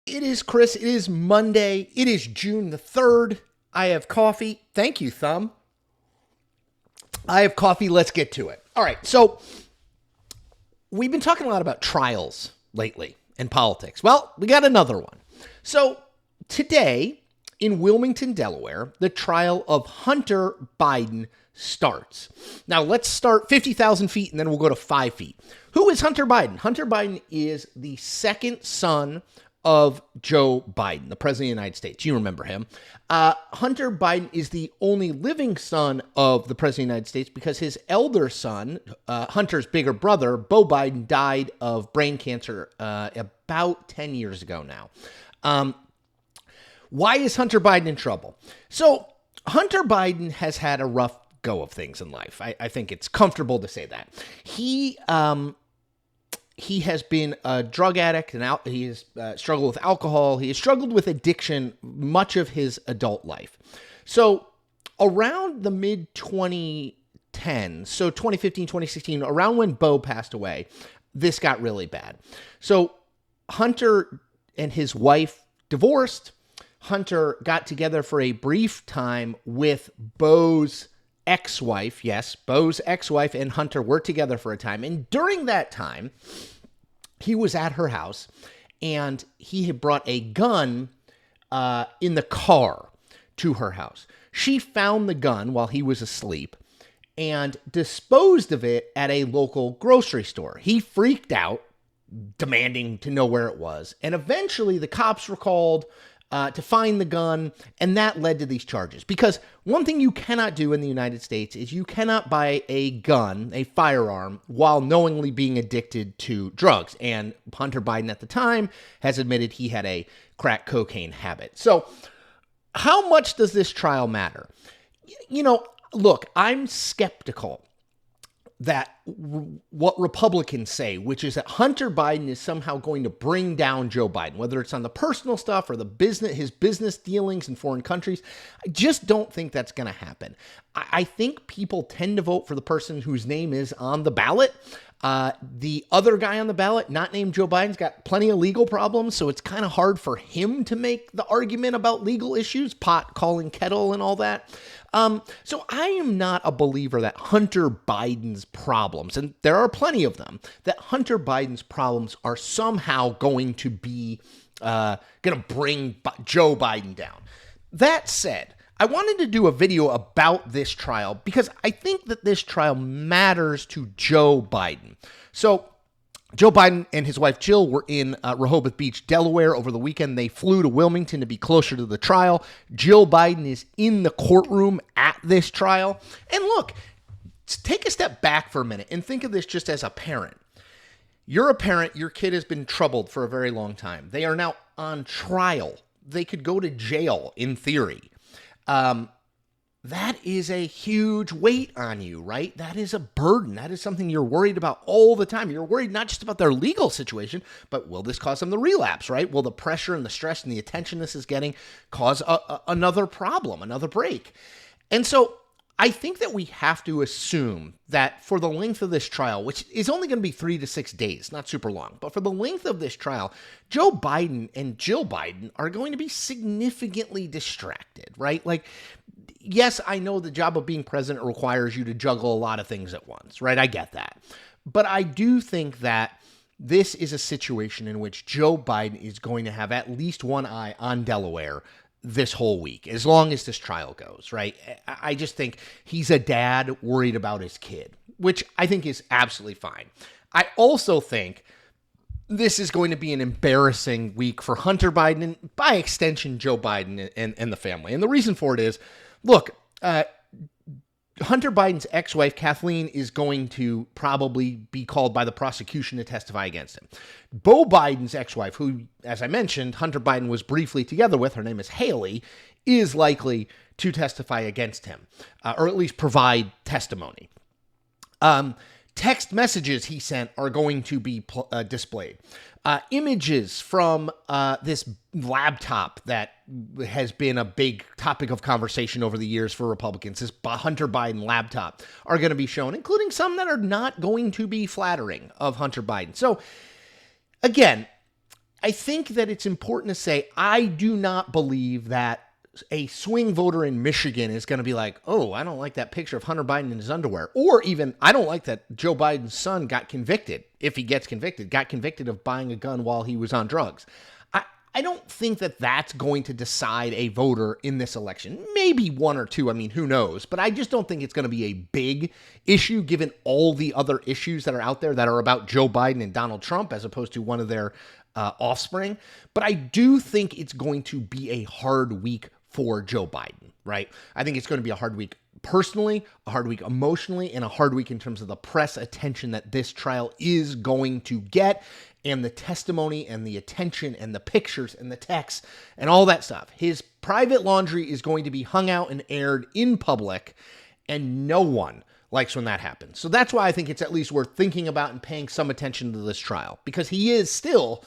It is, Chris. It is Monday. It is June the 3rd. I have coffee. Thank you, Thumb. I have coffee. Let's get to it. All right. So, we've been talking a lot about trials lately in politics. Well, we got another one. So, today in Wilmington, Delaware, the trial of Hunter Biden starts. Now, let's start 50,000 feet and then we'll go to 5 feet. Who is Hunter Biden? Hunter Biden is the second son of Joe Biden, the president of the United States. You remember him. Hunter Biden is the only living son of the president of the United States because his elder son, Hunter's bigger brother, Beau Biden, died of brain cancer about 10 years ago now. Why is Hunter Biden in trouble? So Hunter Biden has had a rough go of things in life. I think it's comfortable to say that. He has been a drug addict, and he has struggled with alcohol. He has struggled with addiction much of his adult life. So around the mid-2010s, so 2015, 2016, around when Beau passed away, this got really bad. So Hunter and his wife divorced. Hunter got together for a brief time with Beau's ex-wife. Yes, Beau's ex-wife and Hunter were together for a time. And during that time, he was at her house and he had brought a gun in the car to her house. She found the gun while he was asleep and disposed of it at a local grocery store. He freaked out, demanding to know where it was. And eventually the cops were called to find the gun, and that led to these charges. Because one thing you cannot do in the United States is you cannot buy a gun, a firearm, while knowingly being addicted to drugs. And Hunter Biden at the time has admitted he had a crack cocaine habit. So how much does this trial matter? You know, look, I'm skeptical that what Republicans say, which is that Hunter Biden is somehow going to bring down Joe Biden, whether it's on the personal stuff or his business dealings in foreign countries. I just don't think that's going to happen. I think people tend to vote for the person whose name is on the ballot. The other guy on the ballot, not named Joe Biden's got plenty of legal problems, so it's kind of hard for him to make the argument about legal issues, pot calling kettle and all that. So I am not a believer that Hunter Biden's problems, and there are plenty of them, that Hunter Biden's problems are somehow going to be going to bring Joe Biden down. That said, I wanted to do a video about this trial because I think that this trial matters to Joe Biden. So Joe Biden and his wife Jill were in Rehoboth Beach, Delaware over the weekend. They flew to Wilmington to be closer to the trial. Jill Biden is in the courtroom at this trial. And look, take a step back for a minute and think of this just as a parent. You're a parent, your kid has been troubled for a very long time. They are now on trial. They could go to jail in theory. That is a huge weight on you, right? That is a burden. That is something you're worried about all the time. You're worried not just about their legal situation, but will this cause them to relapse, right? Will the pressure and the stress and the attention this is getting cause another problem, another break? And so I think that we have to assume that for the length of this trial, which is only going to be 3 to 6 days, not super long, but for the length of this trial, Joe Biden and Jill Biden are going to be significantly distracted, right? Like, yes, I know the job of being president requires you to juggle a lot of things at once, right? I get that. But I do think that this is a situation in which Joe Biden is going to have at least one eye on Delaware this whole week, as long as this trial goes, right? I just think he's a dad worried about his kid, which I think is absolutely fine. I also think this is going to be an embarrassing week for Hunter Biden and, by extension, Joe Biden and the family. And the reason for it is, look, Hunter Biden's ex-wife, Kathleen, is going to probably be called by the prosecution to testify against him. Beau Biden's ex-wife, who, as I mentioned, Hunter Biden was briefly together with, her name is Haley, is likely to testify against him, or at least provide testimony. Text messages he sent are going to be displayed. Images from this laptop that has been a big topic of conversation over the years for Republicans, this Hunter Biden laptop, are going to be shown, including some that are not going to be flattering of Hunter Biden. So, again, I think that it's important to say I do not believe that a swing voter in Michigan is going to be like, oh, I don't like that picture of Hunter Biden in his underwear. Or even, I don't like that Joe Biden's son got convicted, if he gets convicted, got convicted of buying a gun while he was on drugs. I don't think that that's going to decide a voter in this election. Maybe one or two, I mean, who knows? But I just don't think it's going to be a big issue given all the other issues that are out there that are about Joe Biden and Donald Trump as opposed to one of their offspring. But I do think it's going to be a hard week for Joe Biden, right? I think it's going to be a hard week personally, a hard week emotionally, and a hard week in terms of the press attention that this trial is going to get, and the testimony and the attention and the pictures and the texts and all that stuff. His private laundry is going to be hung out and aired in public, and no one likes when that happens. So that's why I think it's at least worth thinking about and paying some attention to this trial, because he is still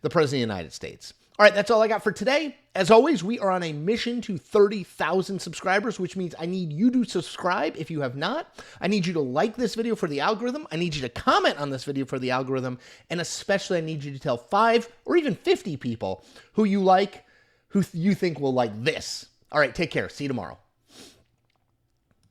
the President of the United States. All right, that's all I got for today. As always, we are on a mission to 30,000 subscribers, which means I need you to subscribe if you have not. I need you to like this video for the algorithm. I need you to comment on this video for the algorithm. And especially, I need you to tell 5 or even 50 people who you like, who you think will like this. All right, take care. See you tomorrow.